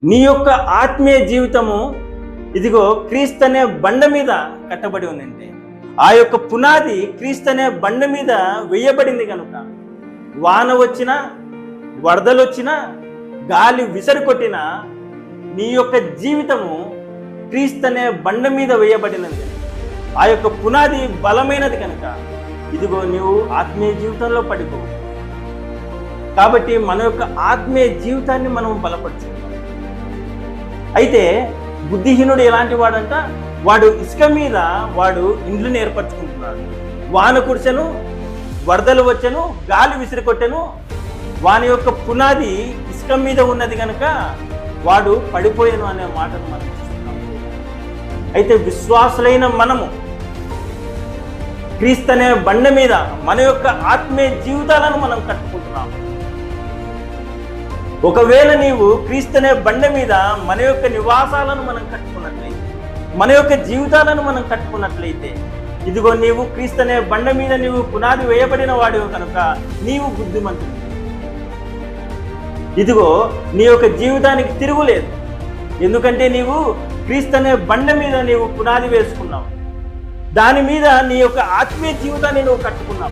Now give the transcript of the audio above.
నీ యొక్క ఆత్మీయ జీవితము ఇదిగో క్రీస్తు అనే బండ మీద కట్టబడి ఉందంటే ఆ యొక్క పునాది క్రీస్తు అనే బండ మీద వేయబడింది కనుక వాన వచ్చినా వరదలు వచ్చినా గాలి విసరి కొట్టినా నీ యొక్క జీవితము క్రీస్తు అనే బండ మీద వేయబడినది. ఆ యొక్క పునాది బలమైనది కనుక ఇదిగో నీవు ఆత్మీయ జీవితంలో పడిపో. కాబట్టి మన యొక్క ఆత్మీయ జీవితాన్ని మనం బలపరచుకుంటాం. అయితే బుద్ధిహీనుడు ఎలాంటి వాడంట, వాడు ఇసుక మీద వాడు ఇండ్లను ఏర్పరచుకుంటున్నాడు. వాన కురిసెను, వరదలు వచ్చెను, గాలి విసిరి కొట్టెను, వాని యొక్క పునాది ఇసుక మీద ఉన్నది కనుక వాడు పడిపోయాను అనే మాటను మనం చూస్తున్నాం. అయితే విశ్వాసులైన మనము క్రీస్తు అనే బండ మీద మన యొక్క ఆత్మీయ జీవితాలను మనం కట్టుకుంటున్నాము. ఒకవేళ నీవు క్రీస్తు అనే బండ మీద మన యొక్క నివాసాలను మనం కట్టుకున్నట్లయితే, మన యొక్క జీవితాలను మనం కట్టుకున్నట్లయితే ఇదిగో నీవు క్రీస్తు అనే బండ మీద నీవు పునాది వేయబడిన వాడివి కనుక నీవు బుద్ధిమంతుడు. ఇదిగో నీ యొక్క జీవితానికి తిరుగులేదు. ఎందుకంటే నీవు క్రీస్తు అనే బండ మీద నీవు పునాది వేసుకున్నావు. దాని మీద నీ యొక్క ఆత్మీయ జీవితాన్ని నువ్వు కట్టుకున్నావు.